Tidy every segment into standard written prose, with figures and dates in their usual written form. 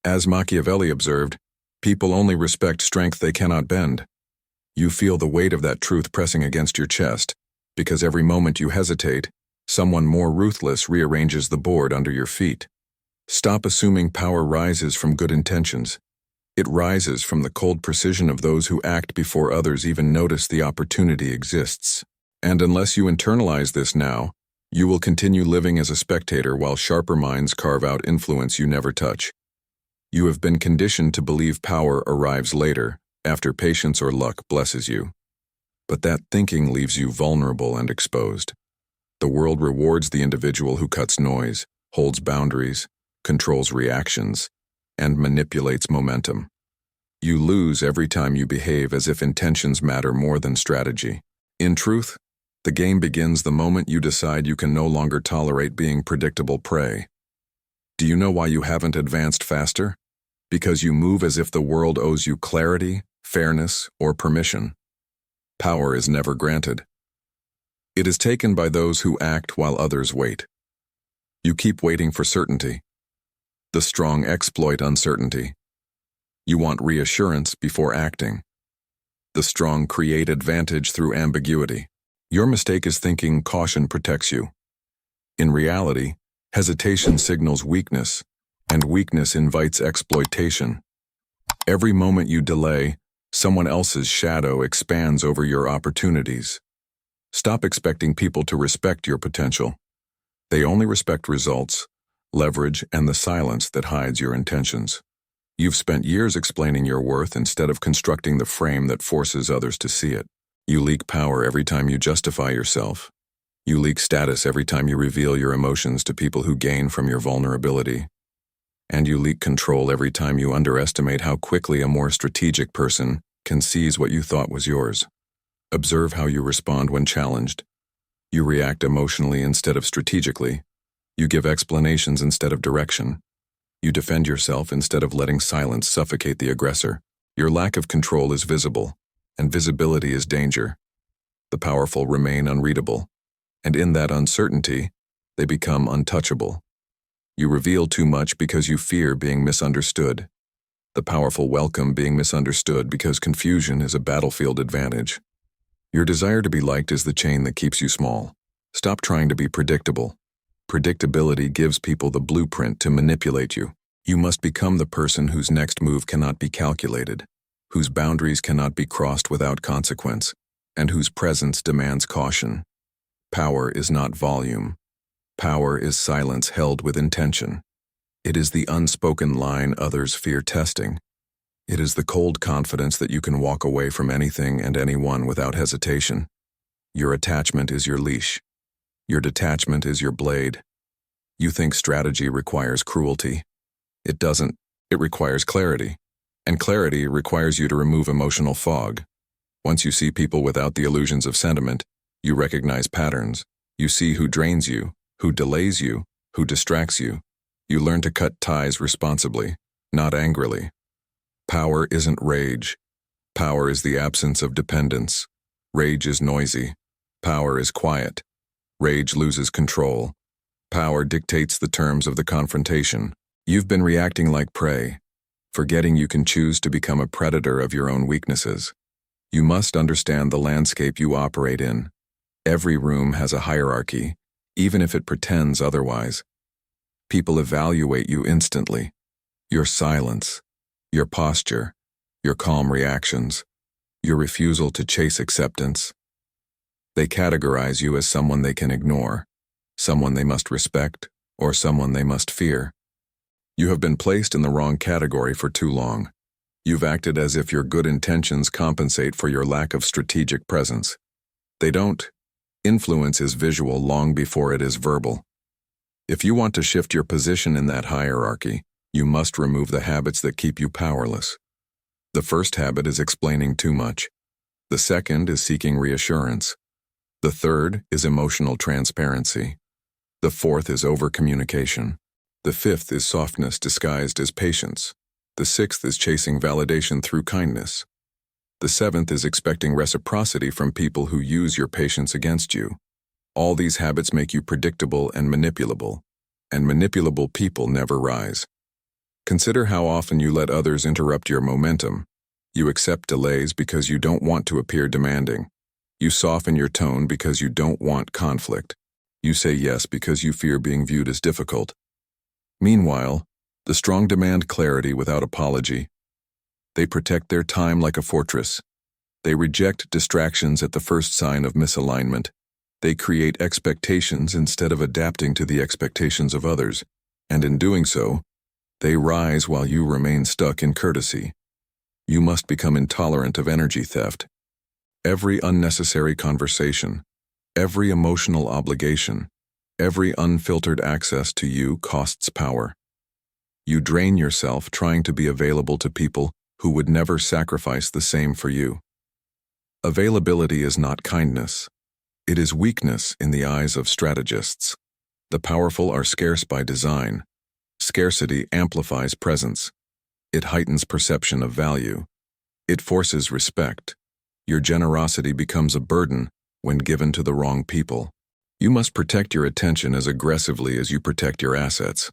As Machiavelli observed, people only respect strength they cannot bend. You feel the weight of that truth pressing against your chest, because every moment you hesitate, someone more ruthless rearranges the board under your feet. Stop assuming power rises from good intentions. It rises from the cold precision of those who act before others even notice the opportunity exists. And unless you internalize this now, you will continue living as a spectator while sharper minds carve out influence you never touch. You have been conditioned to believe power arrives later, after patience or luck blesses you. But that thinking leaves you vulnerable and exposed. The world rewards the individual who cuts noise, holds boundaries, controls reactions, and manipulates momentum. You lose every time you behave as if intentions matter more than strategy. In truth, the game begins the moment you decide you can no longer tolerate being predictable prey. Do you know why you haven't advanced faster? Because you move as if the world owes you clarity, fairness, or permission. Power is never granted. It is taken by those who act while others wait. You keep waiting for certainty. The strong exploit uncertainty. You want reassurance before acting. The strong create advantage through ambiguity. Your mistake is thinking caution protects you. In reality, hesitation signals weakness, and weakness invites exploitation. Every moment you delay, someone else's shadow expands over your opportunities. Stop expecting people to respect your potential. They only respect results, leverage, and the silence that hides your intentions. You've spent years explaining your worth instead of constructing the frame that forces others to see it. You leak power every time you justify yourself. You leak status every time you reveal your emotions to people who gain from your vulnerability. And you leak control every time you underestimate how quickly a more strategic person can seize what you thought was yours. Observe how you respond when challenged. You react emotionally instead of strategically. You give explanations instead of direction. You defend yourself instead of letting silence suffocate the aggressor. Your lack of control is visible, and visibility is danger. The powerful remain unreadable, and in that uncertainty, they become untouchable. You reveal too much because you fear being misunderstood. The powerful welcome being misunderstood because confusion is a battlefield advantage. Your desire to be liked is the chain that keeps you small. Stop trying to be predictable. Predictability gives people the blueprint to manipulate you. You must become the person whose next move cannot be calculated, whose boundaries cannot be crossed without consequence, and whose presence demands caution. Power is not volume. Power is silence held with intention. It is the unspoken line others fear testing. It is the cold confidence that you can walk away from anything and anyone without hesitation. Your attachment is your leash. Your detachment is your blade. You think strategy requires cruelty. It doesn't. It requires clarity. And clarity requires you to remove emotional fog. Once you see people without the illusions of sentiment, you recognize patterns. You see who drains you, who delays you, who distracts you. You learn to cut ties responsibly, not angrily. Power isn't rage. Power is the absence of dependence. Rage is noisy. Power is quiet. Rage loses control. Power dictates the terms of the confrontation. You've been reacting like prey, forgetting you can choose to become a predator of your own weaknesses. You must understand the landscape you operate in. Every room has a hierarchy, even if it pretends otherwise. People evaluate you instantly. Your silence, your posture, your calm reactions, your refusal to chase acceptance. They categorize you as someone they can ignore, someone they must respect, or someone they must fear. You have been placed in the wrong category for too long. You've acted as if your good intentions compensate for your lack of strategic presence. They don't. Influence is visual long before it is verbal. If you want to shift your position in that hierarchy, you must remove the habits that keep you powerless. The first habit is explaining too much. The second is seeking reassurance. The third is emotional transparency. The fourth is overcommunication. The fifth is softness disguised as patience. The sixth is chasing validation through kindness. The seventh is expecting reciprocity from people who use your patience against you. All these habits make you predictable and manipulable people never rise. Consider how often you let others interrupt your momentum. You accept delays because you don't want to appear demanding. You soften your tone because you don't want conflict. You say yes because you fear being viewed as difficult. Meanwhile, the strong demand clarity without apology. They protect their time like a fortress. They reject distractions at the first sign of misalignment. They create expectations instead of adapting to the expectations of others, and in doing so, they rise while you remain stuck in courtesy. You must become intolerant of energy theft. Every unnecessary conversation, every emotional obligation, every unfiltered access to you costs power. You drain yourself trying to be available to people who would never sacrifice the same for you. Availability is not kindness. It is weakness in the eyes of strategists. The powerful are scarce by design. Scarcity amplifies presence. It heightens perception of value. It forces respect. Your generosity becomes a burden when given to the wrong people. You must protect your attention as aggressively as you protect your assets.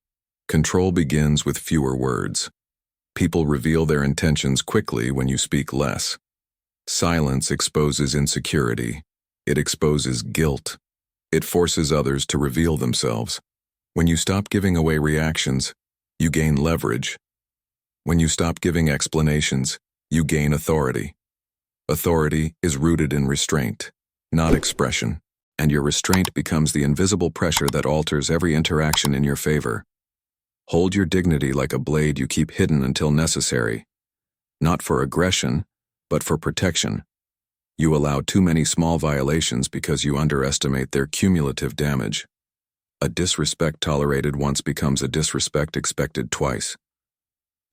Control begins with fewer words. People reveal their intentions quickly when you speak less. Silence exposes insecurity. It exposes guilt. It forces others to reveal themselves. When you stop giving away reactions, you gain leverage. When you stop giving explanations, you gain authority. Authority is rooted in restraint, not expression, and your restraint becomes the invisible pressure that alters every interaction in your favor. Hold your dignity like a blade you keep hidden until necessary, not for aggression, but for protection. You allow too many small violations because you underestimate their cumulative damage. A disrespect tolerated once becomes a disrespect expected twice.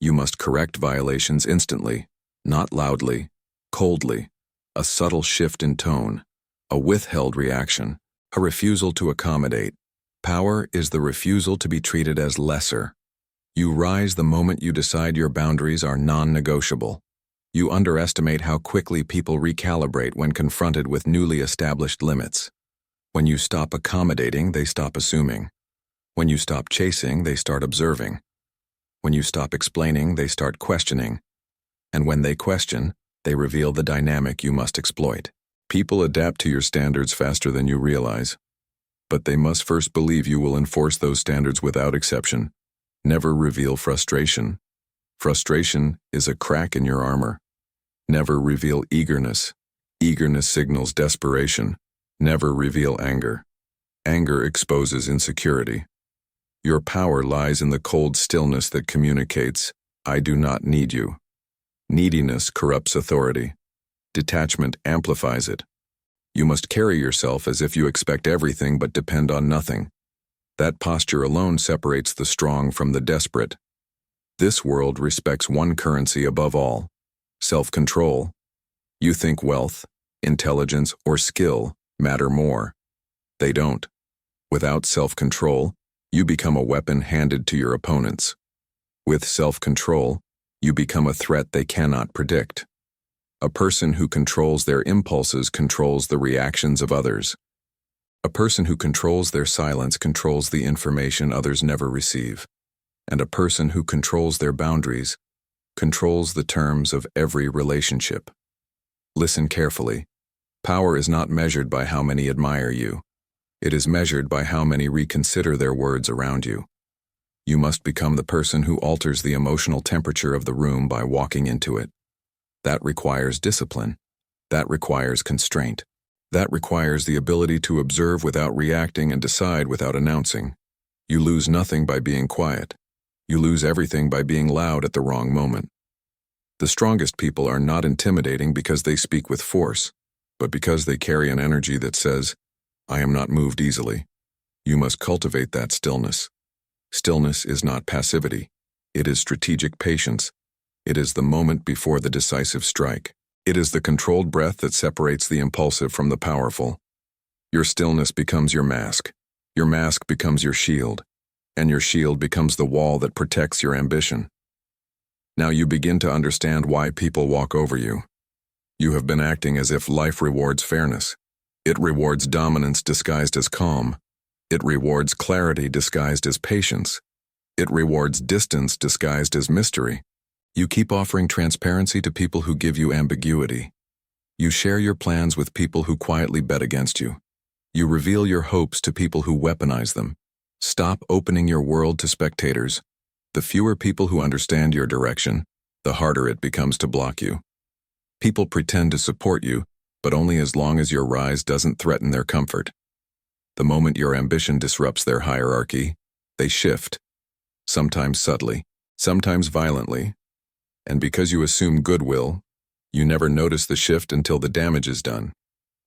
You must correct violations instantly, not loudly, coldly, a subtle shift in tone, a withheld reaction, a refusal to accommodate. Power is the refusal to be treated as lesser. You rise the moment you decide your boundaries are non-negotiable. You underestimate how quickly people recalibrate when confronted with newly established limits. When you stop accommodating, they stop assuming. When you stop chasing, they start observing. When you stop explaining, they start questioning. And when they question, they reveal the dynamic you must exploit. People adapt to your standards faster than you realize. But they must first believe you will enforce those standards without exception. Never reveal frustration. Frustration is a crack in your armor. Never reveal eagerness. Eagerness signals desperation. Never reveal anger. Anger exposes insecurity. Your power lies in the cold stillness that communicates, "I do not need you." Neediness corrupts authority. Detachment amplifies it. You must carry yourself as if you expect everything but depend on nothing. That posture alone separates the strong from the desperate. This world respects one currency above all: self-control. You think wealth, intelligence, or skill matter more. They don't. Without self-control, you become a weapon handed to your opponents. With self-control, you become a threat they cannot predict. A person who controls their impulses controls the reactions of others. A person who controls their silence controls the information others never receive. And a person who controls their boundaries controls the terms of every relationship. Listen carefully. Power is not measured by how many admire you. It is measured by how many reconsider their words around you. You must become the person who alters the emotional temperature of the room by walking into it. That requires discipline. That requires constraint. That requires the ability to observe without reacting and decide without announcing. You lose nothing by being quiet. You lose everything by being loud at the wrong moment. The strongest people are not intimidating because they speak with force, but because they carry an energy that says, "I am not moved easily." You must cultivate that stillness. Stillness is not passivity. It is strategic patience. It is the moment before the decisive strike. It is the controlled breath that separates the impulsive from the powerful. Your stillness becomes your mask. Your mask becomes your shield. And your shield becomes the wall that protects your ambition. Now you begin to understand why people walk over you. You have been acting as if life rewards fairness. It rewards dominance disguised as calm. It rewards clarity disguised as patience. It rewards distance disguised as mystery. You keep offering transparency to people who give you ambiguity. You share your plans with people who quietly bet against you. You reveal your hopes to people who weaponize them. Stop opening your world to spectators. The fewer people who understand your direction, the harder it becomes to block you. People pretend to support you, but only as long as your rise doesn't threaten their comfort. The moment your ambition disrupts their hierarchy, they shift, sometimes subtly, sometimes violently, and because you assume goodwill, you never notice the shift until the damage is done.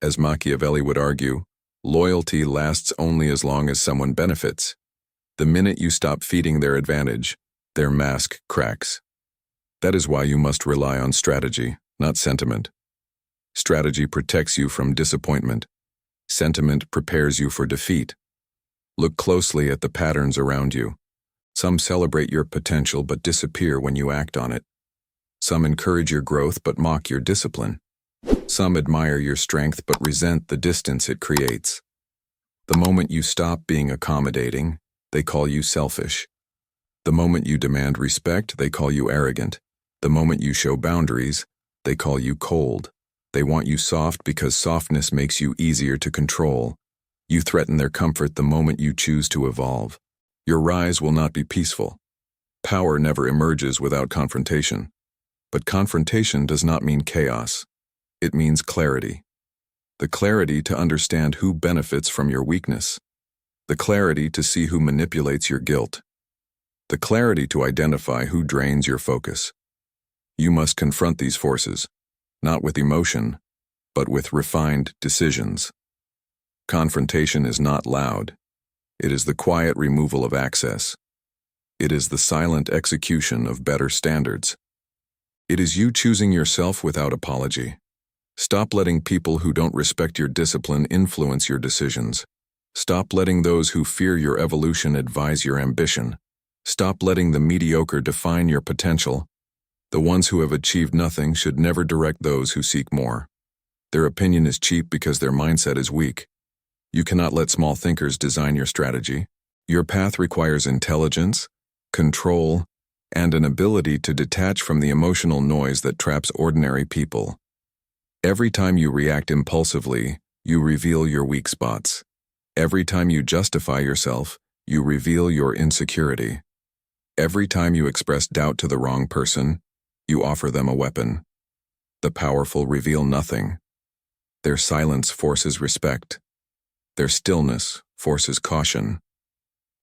As Machiavelli would argue, loyalty lasts only as long as someone benefits. The minute you stop feeding their advantage, their mask cracks. That is why you must rely on strategy, not sentiment. Strategy protects you from disappointment. Sentiment prepares you for defeat. Look closely at the patterns around you. Some celebrate your potential but disappear when you act on it. Some encourage your growth but mock your discipline. Some admire your strength but resent the distance it creates. The moment you stop being accommodating, they call you selfish. The moment you demand respect, they call you arrogant. The moment you show boundaries, they call you cold. They want you soft because softness makes you easier to control. You threaten their comfort the moment you choose to evolve. Your rise will not be peaceful. Power never emerges without confrontation. But confrontation does not mean chaos. It means clarity. The clarity to understand who benefits from your weakness. The clarity to see who manipulates your guilt. The clarity to identify who drains your focus. You must confront these forces, not with emotion, but with refined decisions. Confrontation is not loud. It is the quiet removal of access. It is the silent execution of better standards. It is you choosing yourself without apology. Stop letting people who don't respect your discipline influence your decisions. Stop letting those who fear your evolution advise your ambition. Stop letting the mediocre define your potential. The ones who have achieved nothing should never direct those who seek more. Their opinion is cheap because their mindset is weak. You cannot let small thinkers design your strategy. Your path requires intelligence, control, and an ability to detach from the emotional noise that traps ordinary people. Every time you react impulsively, you reveal your weak spots. Every time you justify yourself, you reveal your insecurity. Every time you express doubt to the wrong person, you offer them a weapon. The powerful reveal nothing. Their silence forces respect. Their stillness forces caution.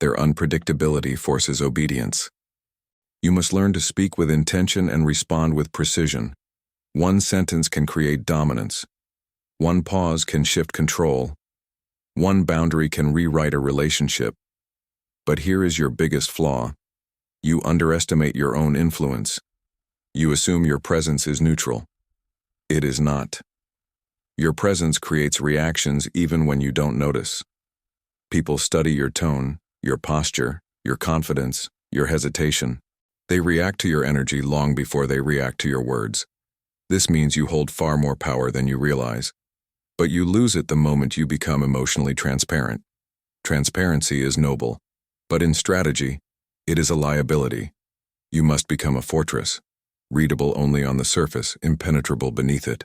Their unpredictability forces obedience. You must learn to speak with intention and respond with precision. One sentence can create dominance. One pause can shift control. One boundary can rewrite a relationship. But here is your biggest flaw. You underestimate your own influence. You assume your presence is neutral. It is not. Your presence creates reactions even when you don't notice. People study your tone, your posture, your confidence, your hesitation. They react to your energy long before they react to your words. This means you hold far more power than you realize. But you lose it the moment you become emotionally transparent. Transparency is noble, but in strategy, it is a liability. You must become a fortress, readable only on the surface, impenetrable beneath it.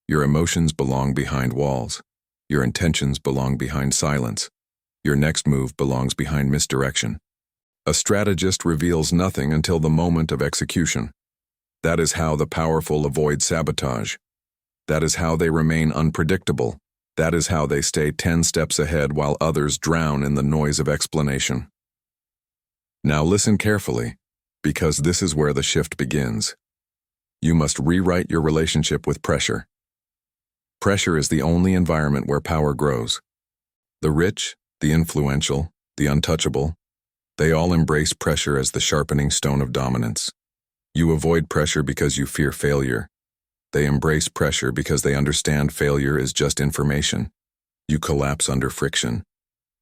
Your emotions belong behind walls. Your intentions belong behind silence. Your next move belongs behind misdirection. A strategist reveals nothing until the moment of execution. That is how the powerful avoid sabotage. That is how they remain unpredictable. That is how they stay 10 steps ahead while others drown in the noise of explanation. Now listen carefully, because this is where the shift begins. You must rewrite your relationship with pressure. Pressure is the only environment where power grows. The rich, the influential, the untouchable, they all embrace pressure as the sharpening stone of dominance. You avoid pressure because you fear failure. They embrace pressure because they understand failure is just information. You collapse under friction.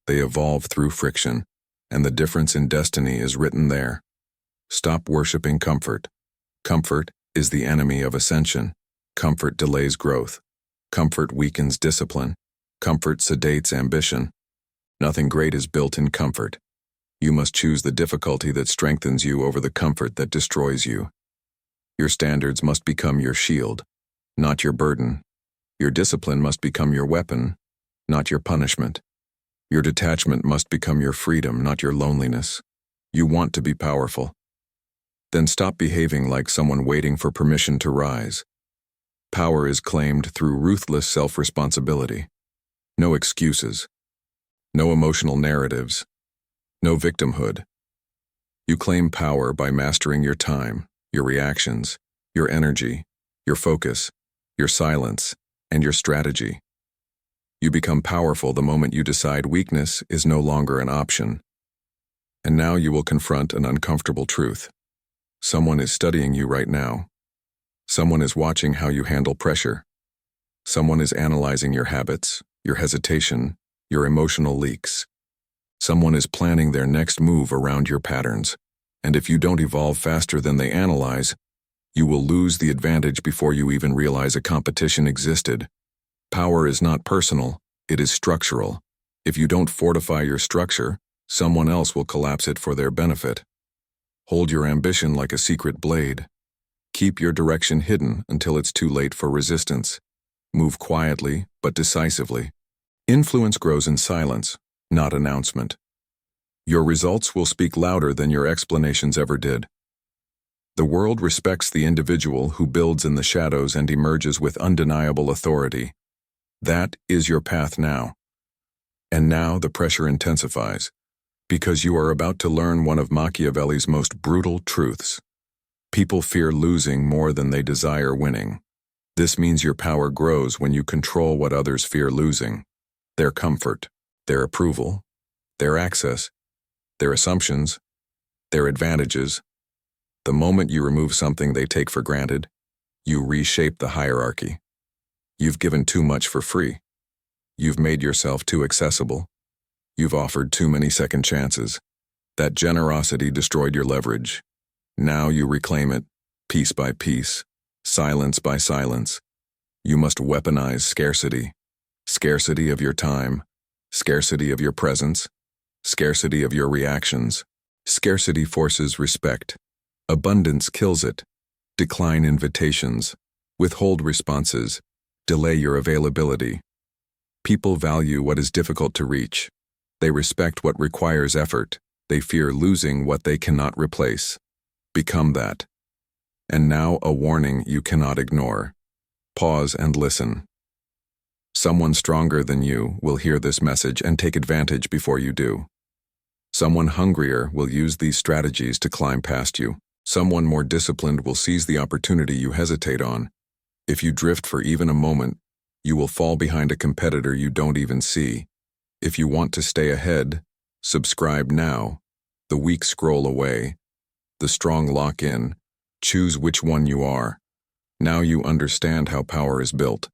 They evolve through friction, and the difference in destiny is written there. Stop worshiping comfort. Comfort is the enemy of ascension. Comfort delays growth. Comfort weakens discipline. Comfort sedates ambition. Nothing great is built in comfort. You must choose the difficulty that strengthens you over the comfort that destroys you. Your standards must become your shield, not your burden. Your discipline must become your weapon, not your punishment. Your detachment must become your freedom, not your loneliness. You want to be powerful. Then stop behaving like someone waiting for permission to rise. Power is claimed through ruthless self-responsibility. No excuses. No emotional narratives. No victimhood. You claim power by mastering your time, your reactions, your energy, your focus, your silence, and your strategy. You become powerful the moment you decide weakness is no longer an option. And now you will confront an uncomfortable truth. Someone is studying you right now. Someone is watching how you handle pressure. Someone is analyzing your habits, your hesitation, your emotional leaks. Someone is planning their next move around your patterns, and if you don't evolve faster than they analyze, you will lose the advantage before you even realize a competition existed. Power is not personal, it is structural. If you don't fortify your structure, someone else will collapse it for their benefit. Hold your ambition like a secret blade. Keep your direction hidden until it's too late for resistance. Move quietly, but decisively. Influence grows in silence, not announcement. Your results will speak louder than your explanations ever did. The world respects the individual who builds in the shadows and emerges with undeniable authority. That is your path now. And now the pressure intensifies, because you are about to learn one of Machiavelli's most brutal truths. People fear losing more than they desire winning. This means your power grows when you control what others fear losing: their comfort, their approval, their access, their assumptions, their advantages. The moment you remove something they take for granted, you reshape the hierarchy. You've given too much for free. You've made yourself too accessible. You've offered too many second chances. That generosity destroyed your leverage. Now you reclaim it, piece by piece, silence by silence. You must weaponize scarcity. Scarcity of your time, scarcity of your presence, scarcity of your reactions. Scarcity forces respect. Abundance kills it. Decline invitations. Withhold responses. Delay your availability. People value what is difficult to reach. They respect what requires effort. They fear losing what they cannot replace. Become that. And now a warning you cannot ignore. Pause and listen. Someone stronger than you will hear this message and take advantage before you do. Someone hungrier will use these strategies to climb past you. Someone more disciplined will seize the opportunity you hesitate on. If you drift for even a moment, you will fall behind a competitor you don't even see. If you want to stay ahead, subscribe now. The weak scroll away. The strong lock in. Choose which one you are. Now you understand how power is built.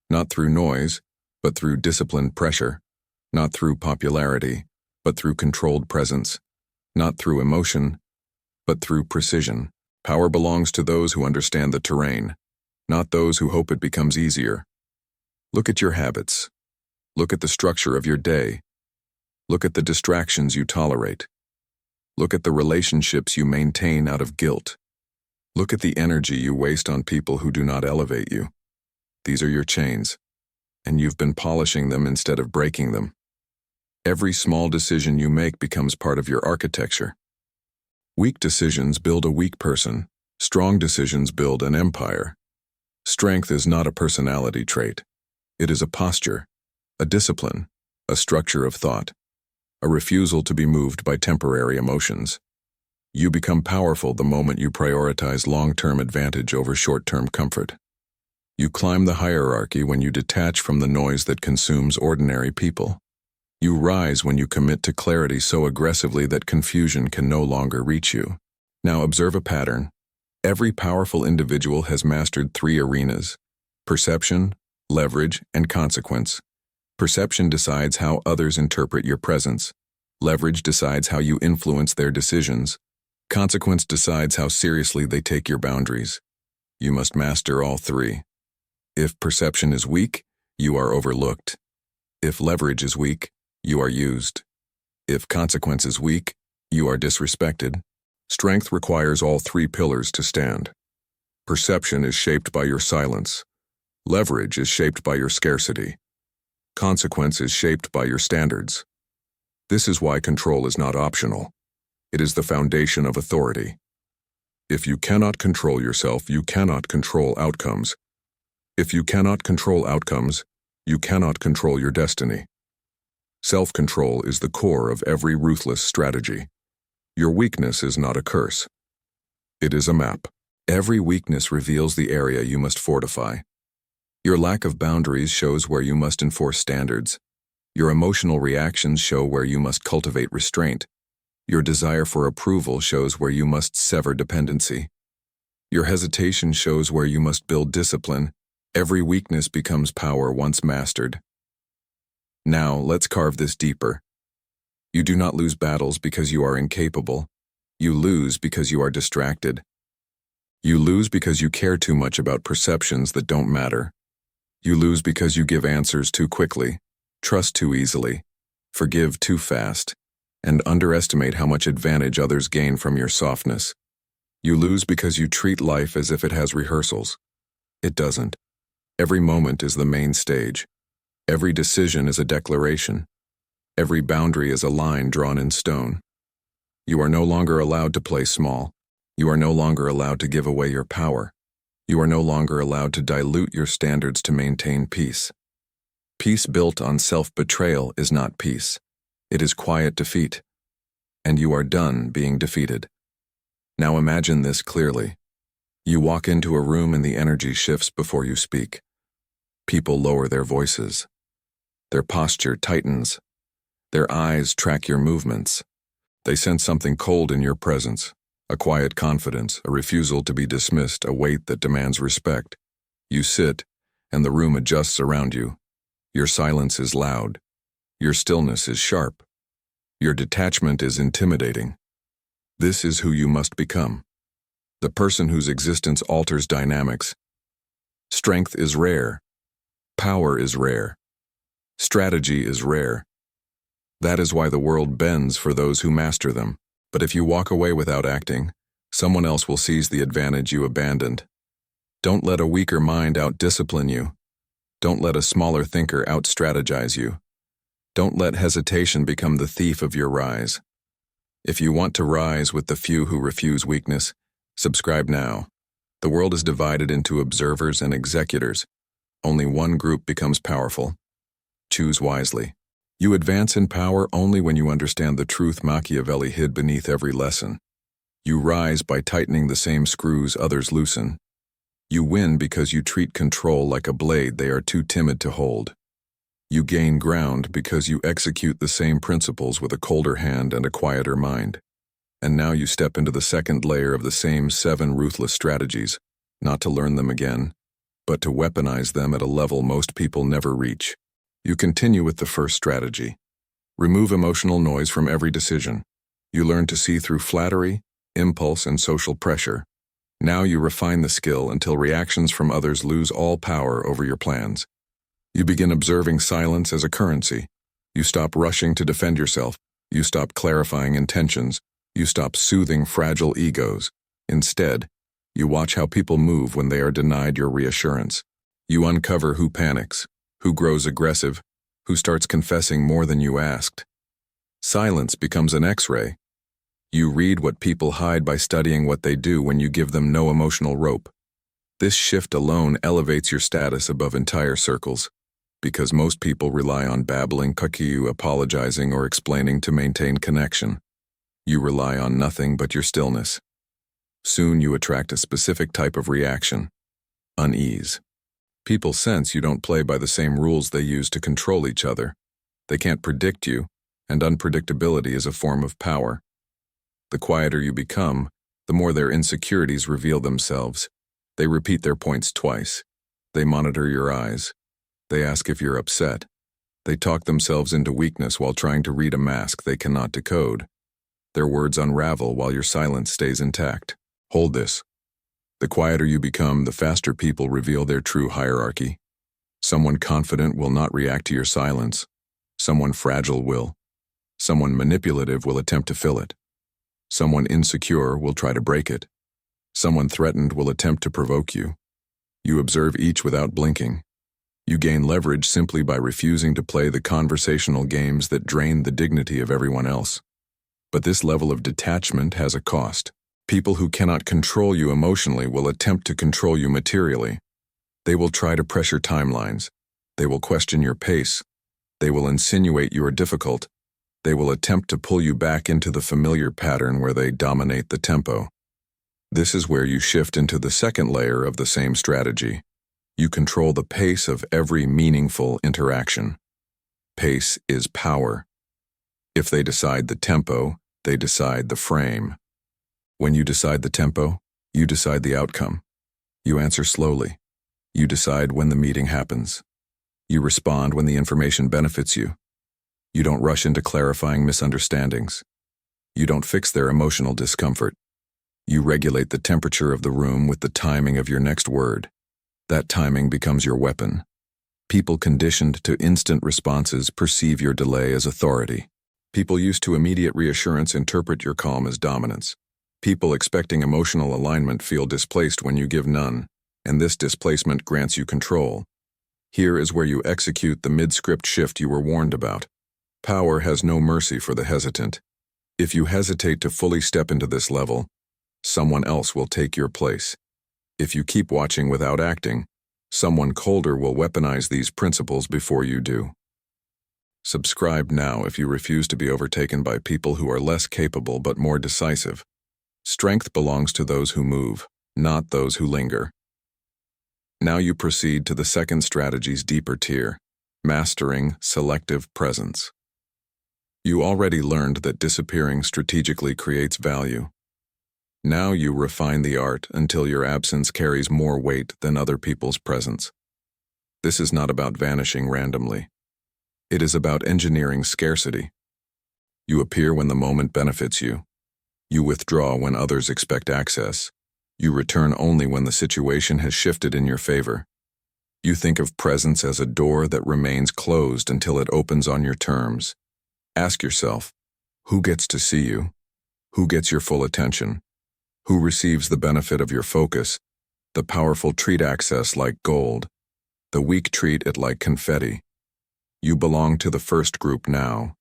Not through noise, but through disciplined pressure. Not through popularity, but through controlled presence. Not through emotion, but through precision. Power belongs to those who understand the terrain, not those who hope it becomes easier. Look at your habits. Look at the structure of your day. Look at the distractions you tolerate. Look at the relationships you maintain out of guilt. Look at the energy you waste on people who do not elevate you. These are your chains, and you've been polishing them instead of breaking them. Every small decision you make becomes part of your architecture. Weak decisions build a weak person. Strong decisions build an empire. Strength is not a personality trait. It is a posture, a discipline, a structure of thought, a refusal to be moved by temporary emotions. You become powerful the moment you prioritize long-term advantage over short-term comfort. You climb the hierarchy when you detach from the noise that consumes ordinary people. You rise when you commit to clarity so aggressively that confusion can no longer reach you. Now observe a pattern. Every powerful individual has mastered three arenas: perception, leverage, and consequence. Perception decides how others interpret your presence. Leverage decides how you influence their decisions. Consequence decides how seriously they take your boundaries. You must master all three. If perception is weak, you are overlooked. If leverage is weak, you are used. If consequence is weak, You are disrespected. Strength requires all three pillars to stand. Perception is shaped by your silence. Leverage is shaped by your scarcity. Consequence is shaped by your standards. This is why control is not optional. It is the foundation of authority. If you cannot control yourself, you cannot control outcomes. If you cannot control outcomes, you cannot control your destiny. Self-control is the core of every ruthless strategy. Your weakness is not a curse. It is a map. Every weakness reveals the area you must fortify. Your lack of boundaries shows where you must enforce standards. Your emotional reactions show where you must cultivate restraint. Your desire for approval shows where you must sever dependency. Your hesitation shows where you must build discipline. Every weakness becomes power once mastered. Now, let's carve this deeper. You do not lose battles because you are incapable. You lose because you are distracted. You lose because you care too much about perceptions that don't matter. You lose because you give answers too quickly, trust too easily, forgive too fast, and underestimate how much advantage others gain from your softness. You lose because you treat life as if it has rehearsals. It doesn't. Every moment is the main stage. Every decision is a declaration. Every boundary is a line drawn in stone. You are no longer allowed to play small. You are no longer allowed to give away your power. You are no longer allowed to dilute your standards to maintain peace. Peace built on self-betrayal is not peace. It is quiet defeat. And you are done being defeated. Now imagine this clearly. You walk into a room and the energy shifts before you speak. People lower their voices. Their posture tightens. Their eyes track your movements. They sense something cold in your presence. A quiet confidence, a refusal to be dismissed, a weight that demands respect. You sit, and the room adjusts around you. Your silence is loud. Your stillness is sharp. Your detachment is intimidating. This is who you must become. The person whose existence alters dynamics. Strength is rare. Power is rare. Strategy is rare. That is why the world bends for those who master them. But if you walk away without acting, someone else will seize the advantage you abandoned. Don't let a weaker mind out-discipline you. Don't let a smaller thinker out-strategize you. Don't let hesitation become the thief of your rise. If you want to rise with the few who refuse weakness, subscribe now. The world is divided into observers and executors. Only one group becomes powerful. Choose wisely. You advance in power only when you understand the truth Machiavelli hid beneath every lesson. You rise by tightening the same screws others loosen. You win because you treat control like a blade they are too timid to hold. You gain ground because you execute the same principles with a colder hand and a quieter mind. And now you step into the second layer of the same 7 ruthless strategies, not to learn them again, but to weaponize them at a level most people never reach. You continue with the first strategy. Remove emotional noise from every decision. You learn to see through flattery, impulse, and social pressure. Now you refine the skill until reactions from others lose all power over your plans. You begin observing silence as a currency. You stop rushing to defend yourself. You stop clarifying intentions. You stop soothing fragile egos. Instead, you watch how people move when they are denied your reassurance. You uncover who panics, who grows aggressive, who starts confessing more than you asked. Silence becomes an X-ray. You read what people hide by studying what they do when you give them no emotional rope. This shift alone elevates your status above entire circles, because most people rely on babbling, kakiu, apologizing, or explaining to maintain connection. You rely on nothing but your stillness. Soon you attract a specific type of reaction: unease. People sense you don't play by the same rules they use to control each other. They can't predict you, and unpredictability is a form of power. The quieter you become, the more their insecurities reveal themselves. They repeat their points twice. They monitor your eyes. They ask if you're upset. They talk themselves into weakness while trying to read a mask they cannot decode. Their words unravel while your silence stays intact. Hold this. The quieter you become, the faster people reveal their true hierarchy. Someone confident will not react to your silence. Someone fragile will. Someone manipulative will attempt to fill it. Someone insecure will try to break it. Someone threatened will attempt to provoke you. You observe each without blinking. You gain leverage simply by refusing to play the conversational games that drain the dignity of everyone else. But this level of detachment has a cost. People who cannot control you emotionally will attempt to control you materially. They will try to pressure timelines. They will question your pace. They will insinuate you are difficult. They will attempt to pull you back into the familiar pattern where they dominate the tempo. This is where you shift into the second layer of the same strategy. You control the pace of every meaningful interaction. Pace is power. If they decide the tempo, they decide the frame. When you decide the tempo, you decide the outcome. You answer slowly. You decide when the meeting happens. You respond when the information benefits you. You don't rush into clarifying misunderstandings. You don't fix their emotional discomfort. You regulate the temperature of the room with the timing of your next word. That timing becomes your weapon. People conditioned to instant responses perceive your delay as authority. People used to immediate reassurance interpret your calm as dominance. People expecting emotional alignment feel displaced when you give none, and this displacement grants you control. Here is where you execute the mid-script shift you were warned about. Power has no mercy for the hesitant. If you hesitate to fully step into this level, someone else will take your place. If you keep watching without acting, someone colder will weaponize these principles before you do. Subscribe now if you refuse to be overtaken by people who are less capable but more decisive. Strength belongs to those who move, not those who linger. Now you proceed to the second strategy's deeper tier, mastering selective presence. You already learned that disappearing strategically creates value. Now you refine the art until your absence carries more weight than other people's presence. This is not about vanishing randomly. It is about engineering scarcity. You appear when the moment benefits you. You withdraw when others expect access. You return only when the situation has shifted in your favor. You think of presence as a door that remains closed until it opens on your terms. Ask yourself, who gets to see you? Who gets your full attention? Who receives the benefit of your focus? The powerful treat access like gold. The weak treat it like confetti. You belong to the first group now.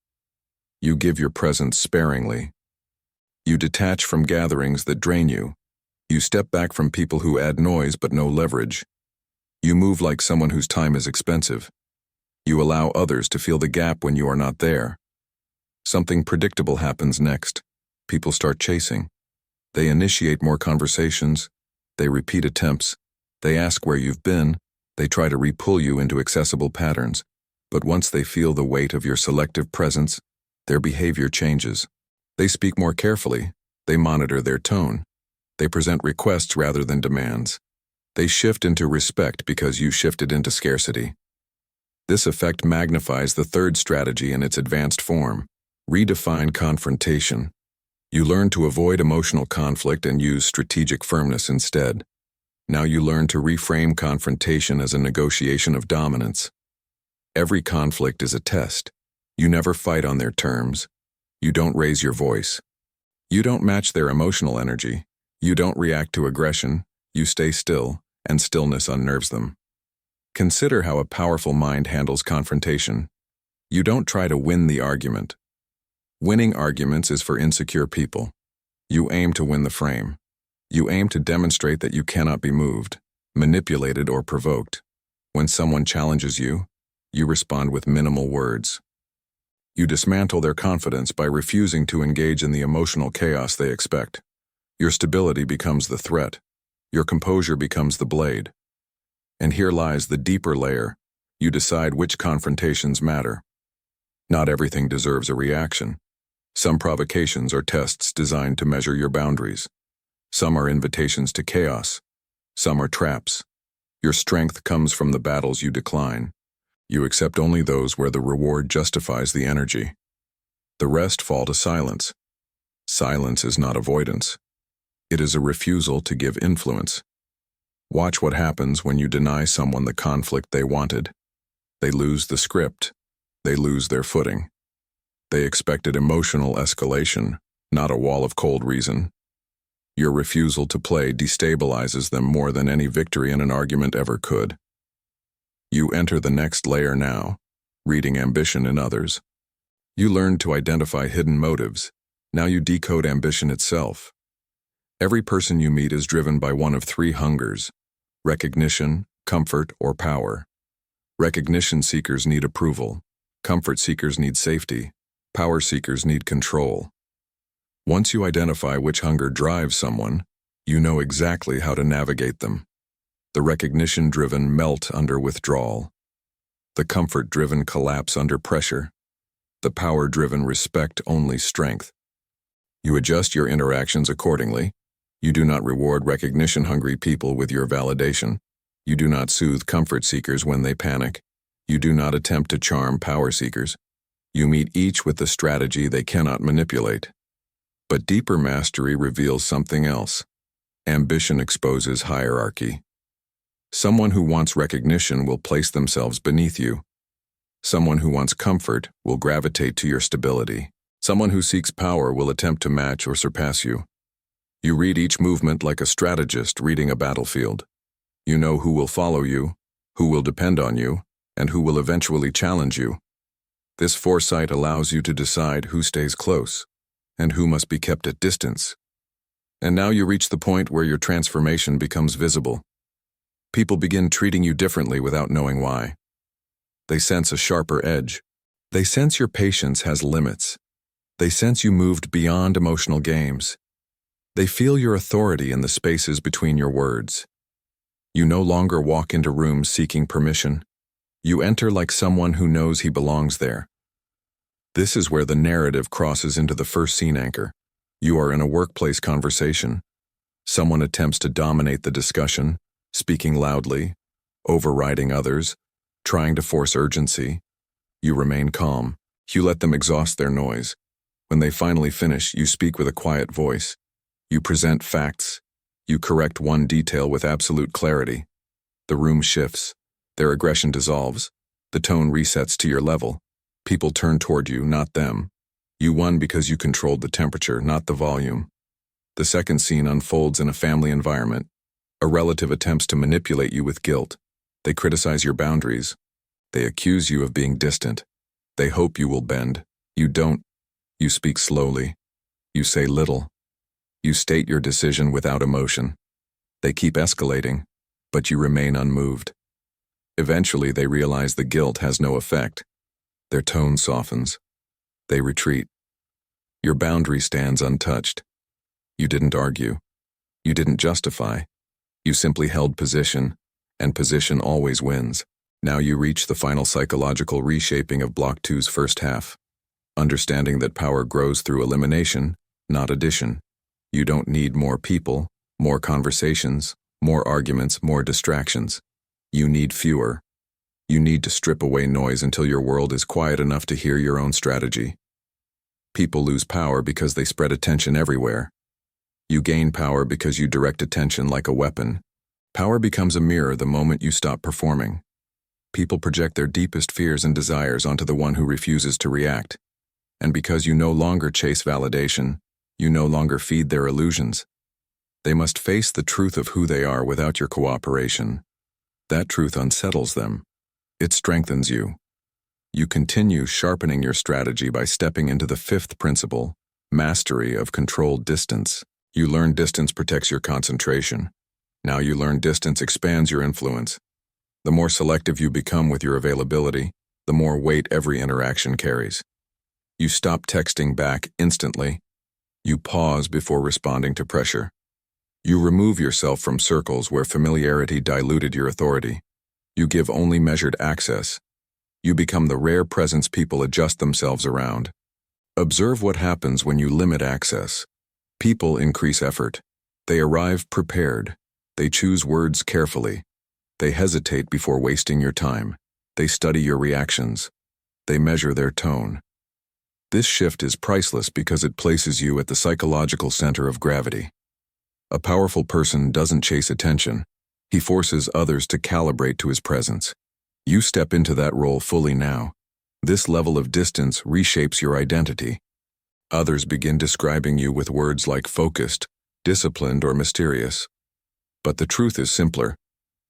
You give your presence sparingly. You detach from gatherings that drain you. You step back from people who add noise but no leverage. You move like someone whose time is expensive. You allow others to feel the gap when you are not there. Something predictable happens next. People start chasing. They initiate more conversations. They repeat attempts. They ask where you've been. They try to re-pull you into accessible patterns. But once they feel the weight of your selective presence, their behavior changes. They speak more carefully. They monitor their tone. They present requests rather than demands. They shift into respect because you shifted into scarcity. This effect magnifies the third strategy in its advanced form. Redefine confrontation. You learn to avoid emotional conflict and use strategic firmness instead. Now you learn to reframe confrontation as a negotiation of dominance. Every conflict is a test. You never fight on their terms. You don't raise your voice. You don't match their emotional energy. You don't react to aggression. You stay still, and stillness unnerves them. Consider how a powerful mind handles confrontation. You don't try to win the argument. Winning arguments is for insecure people. You aim to win the frame. You aim to demonstrate that you cannot be moved, manipulated, or provoked. When someone challenges you, you respond with minimal words. You dismantle their confidence by refusing to engage in the emotional chaos they expect. Your stability becomes the threat. Your composure becomes the blade. And here lies the deeper layer. You decide which confrontations matter. Not everything deserves a reaction. Some provocations are tests designed to measure your boundaries. Some are invitations to chaos. Some are traps. Your strength comes from the battles you decline. You accept only those where the reward justifies the energy. The rest fall to silence. Silence is not avoidance. It is a refusal to give influence. Watch what happens when you deny someone the conflict they wanted. They lose the script. They lose their footing. They expected emotional escalation, not a wall of cold reason. Your refusal to play destabilizes them more than any victory in an argument ever could. You enter the next layer now, reading ambition in others. You learn to identify hidden motives. Now you decode ambition itself. Every person you meet is driven by one of three hungers: recognition, comfort, or power. Recognition seekers need approval. Comfort seekers need safety. Power seekers need control. Once you identify which hunger drives someone, you know exactly how to navigate them. The recognition-driven melt under withdrawal. The comfort-driven collapse under pressure. The power-driven respect only strength. You adjust your interactions accordingly. You do not reward recognition-hungry people with your validation. You do not soothe comfort seekers when they panic. You do not attempt to charm power seekers. You meet each with the strategy they cannot manipulate. But deeper mastery reveals something else. Ambition exposes hierarchy. Someone who wants recognition will place themselves beneath you. Someone who wants comfort will gravitate to your stability. Someone who seeks power will attempt to match or surpass you. You read each movement like a strategist reading a battlefield. You know who will follow you, who will depend on you, and who will eventually challenge you. This foresight allows you to decide who stays close and who must be kept at distance. And now you reach the point where your transformation becomes visible. People begin treating you differently without knowing why. They sense a sharper edge. They sense your patience has limits. They sense you moved beyond emotional games. They feel your authority in the spaces between your words. You no longer walk into rooms seeking permission. You enter like someone who knows he belongs there. This is where the narrative crosses into the first scene anchor. You are in a workplace conversation. Someone attempts to dominate the discussion, speaking loudly, overriding others, trying to force urgency. You remain calm. You let them exhaust their noise. When they finally finish, you speak with a quiet voice. You present facts. You correct one detail with absolute clarity. The room shifts. Their aggression dissolves. The tone resets to your level. People turn toward you, not them. You won because you controlled the temperature, not the volume. The second scene unfolds in a family environment. A relative attempts to manipulate you with guilt. They criticize your boundaries. They accuse you of being distant. They hope you will bend. You don't. You speak slowly. You say little. You state your decision without emotion. They keep escalating, but you remain unmoved. Eventually, they realize the guilt has no effect. Their tone softens. They retreat. Your boundary stands untouched. You didn't argue. You didn't justify. You simply held position, and position always wins. Now you reach the final psychological reshaping of Block 2's first half. Understanding that power grows through elimination, not addition. You don't need more people, more conversations, more arguments, more distractions. You need fewer. You need to strip away noise until your world is quiet enough to hear your own strategy. People lose power because they spread attention everywhere. You gain power because you direct attention like a weapon. Power becomes a mirror the moment you stop performing. People project their deepest fears and desires onto the one who refuses to react. And because you no longer chase validation, you no longer feed their illusions. They must face the truth of who they are without your cooperation. That truth unsettles them. It strengthens you. You continue sharpening your strategy by stepping into the fifth principle, mastery of controlled distance. You learn distance protects your concentration. Now you learn distance expands your influence. The more selective you become with your availability, the more weight every interaction carries. You stop texting back instantly. You pause before responding to pressure. You remove yourself from circles where familiarity diluted your authority. You give only measured access. You become the rare presence people adjust themselves around. Observe what happens when you limit access. People increase effort. They arrive prepared. They choose words carefully. They hesitate before wasting your time. They study your reactions. They measure their tone. This shift is priceless because it places you at the psychological center of gravity. A powerful person doesn't chase attention. He forces others to calibrate to his presence. You step into that role fully now. This level of distance reshapes your identity. Others begin describing you with words like focused, disciplined, or mysterious. But the truth is simpler.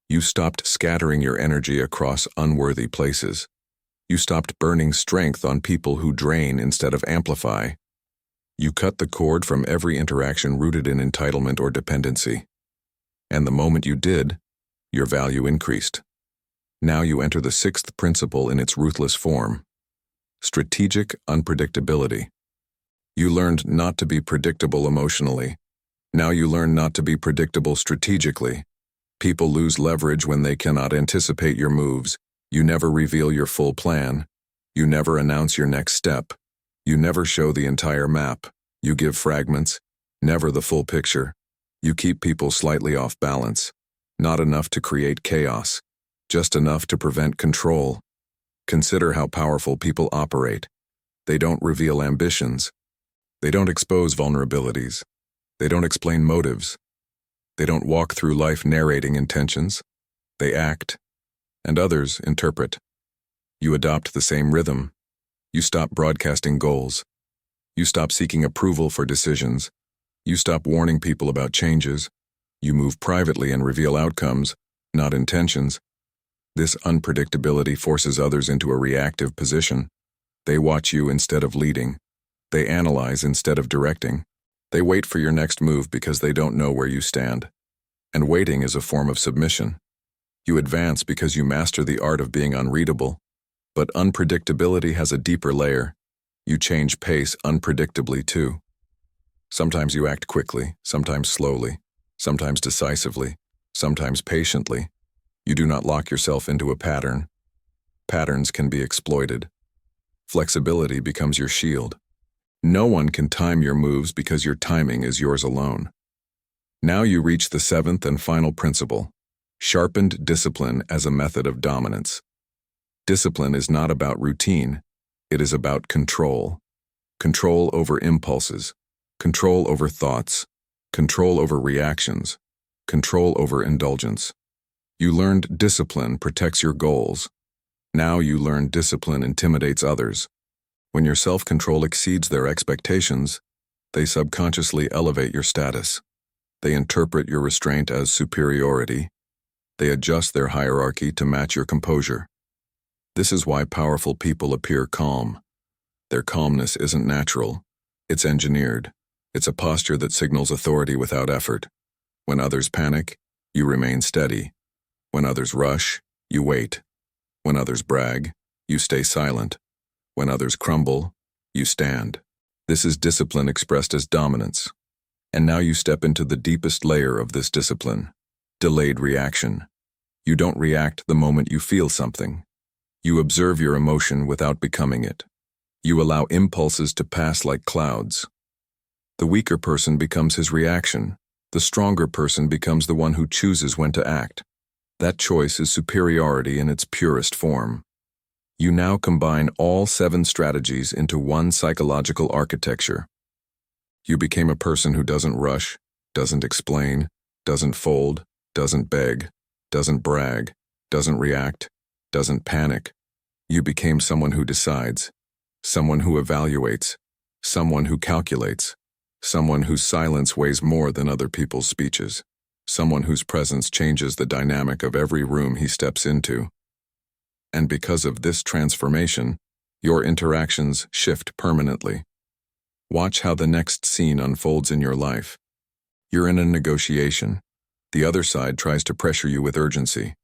You stopped scattering your energy across unworthy places. You stopped burning strength on people who drain instead of amplify. You cut the cord from every interaction rooted in entitlement or dependency. And the moment you did, your value increased. Now you enter the sixth principle in its ruthless form: strategic unpredictability. You learned not to be predictable emotionally. Now you learn not to be predictable strategically. People lose leverage when they cannot anticipate your moves. You never reveal your full plan. You never announce your next step. You never show the entire map. You give fragments, never the full picture. You keep people slightly off balance. Not enough to create chaos, just enough to prevent control. Consider how powerful people operate. They don't reveal ambitions. They don't expose vulnerabilities. They don't explain motives. They don't walk through life narrating intentions. They act, and others interpret. You adopt the same rhythm. You stop broadcasting goals. You stop seeking approval for decisions. You stop warning people about changes. You move privately and reveal outcomes, not intentions. This unpredictability forces others into a reactive position. They watch you instead of leading. They analyze instead of directing. They wait for your next move because they don't know where you stand. And waiting is a form of submission. You advance because you master the art of being unreadable. But unpredictability has a deeper layer. You change pace unpredictably too. Sometimes you act quickly, sometimes slowly, sometimes decisively, sometimes patiently. You do not lock yourself into a pattern. Patterns can be exploited. Flexibility becomes your shield. No one can time your moves because your timing is yours alone. Now you reach the seventh and final principle: sharpened discipline as a method of dominance. Discipline is not about routine. It is about control. Control over impulses. Control over thoughts. Control over reactions. Control over indulgence. You learned discipline protects your goals. Now you learn discipline intimidates others. When your self-control exceeds their expectations, they subconsciously elevate your status. They interpret your restraint as superiority. They adjust their hierarchy to match your composure. This is why powerful people appear calm. Their calmness isn't natural. It's engineered. It's a posture that signals authority without effort. When others panic, you remain steady. When others rush, you wait. When others brag, you stay silent. When others crumble, you stand. This is discipline expressed as dominance. And now you step into the deepest layer of this discipline: delayed reaction. You don't react the moment you feel something. You observe your emotion without becoming it. You allow impulses to pass like clouds. The weaker person becomes his reaction. The stronger person becomes the one who chooses when to act. That choice is superiority in its purest form. You now combine all 7 strategies into one psychological architecture. You became a person who doesn't rush, doesn't explain, doesn't fold, doesn't beg, doesn't brag, doesn't react, doesn't panic. You became someone who decides, someone who evaluates, someone who calculates, someone whose silence weighs more than other people's speeches, someone whose presence changes the dynamic of every room he steps into. And because of this transformation, your interactions shift permanently. Watch how the next scene unfolds in your life. You're in a negotiation. The other side tries to pressure you with urgency.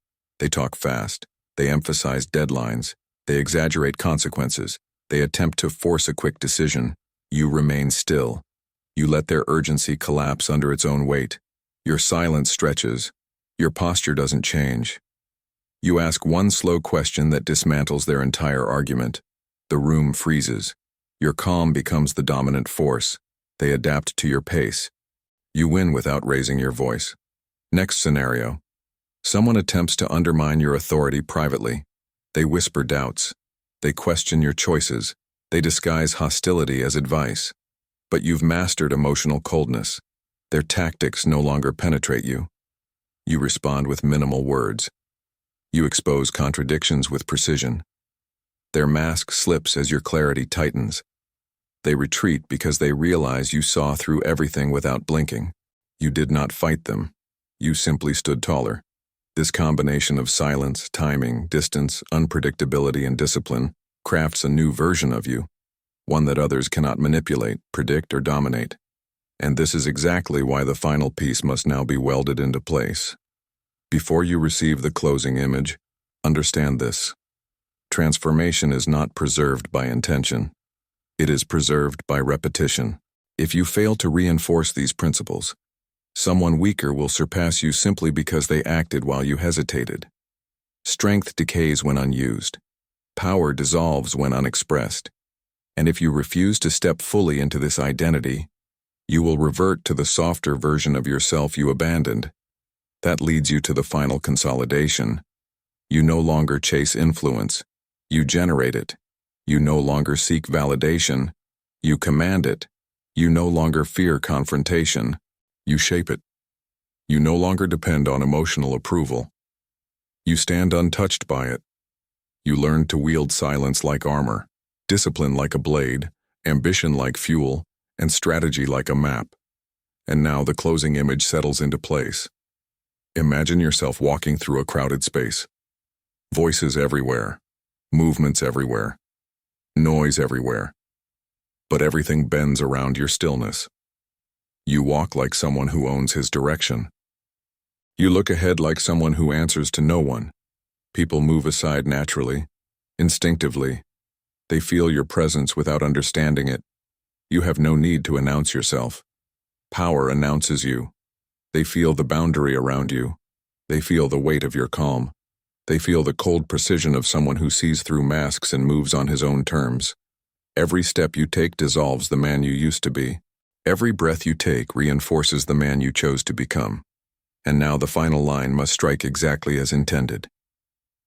They talk fast. They emphasize deadlines. They exaggerate consequences. They attempt to force a quick decision. You remain still. You let their urgency collapse under its own weight. Your silence stretches. Your posture doesn't change. You ask one slow question that dismantles their entire argument. The room freezes. Your calm becomes the dominant force. They adapt to your pace. You win without raising your voice. Next scenario. Someone attempts to undermine your authority privately. They whisper doubts. They question your choices. They disguise hostility as advice. But you've mastered emotional coldness. Their tactics no longer penetrate you. You respond with minimal words. You expose contradictions with precision. Their mask slips as your clarity tightens. They retreat because they realize you saw through everything without blinking. You did not fight them. You simply stood taller. This combination of silence, timing, distance, unpredictability, and discipline crafts a new version of you, one that others cannot manipulate, predict, or dominate. And this is exactly why the final piece must now be welded into place. Before you receive the closing image, understand this. Transformation is not preserved by intention. It is preserved by repetition. If you fail to reinforce these principles, someone weaker will surpass you simply because they acted while you hesitated. Strength decays when unused. Power dissolves when unexpressed. And if you refuse to step fully into this identity, you will revert to the softer version of yourself you abandoned. That leads you to the final consolidation. You no longer chase influence. You generate it. You no longer seek validation. You command it. You no longer fear confrontation. You shape it. You no longer depend on emotional approval. You stand untouched by it. You learn to wield silence like armor, discipline like a blade, ambition like fuel, and strategy like a map. And now the closing image settles into place. Imagine yourself walking through a crowded space. Voices everywhere, movements everywhere, noise everywhere. But everything bends around your stillness. You walk like someone who owns his direction. You look ahead like someone who answers to no one. People move aside naturally, instinctively. They feel your presence without understanding it. You have no need to announce yourself. Power announces you. They feel the boundary around you. They feel the weight of your calm. They feel the cold precision of someone who sees through masks and moves on his own terms. Every step you take dissolves the man you used to be. Every breath you take reinforces the man you chose to become. And now the final line must strike exactly as intended.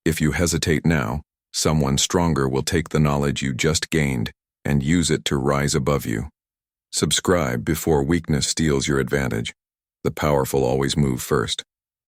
If you hesitate now, someone stronger will take the knowledge you just gained and use it to rise above you. Subscribe before weakness steals your advantage. The powerful always move first.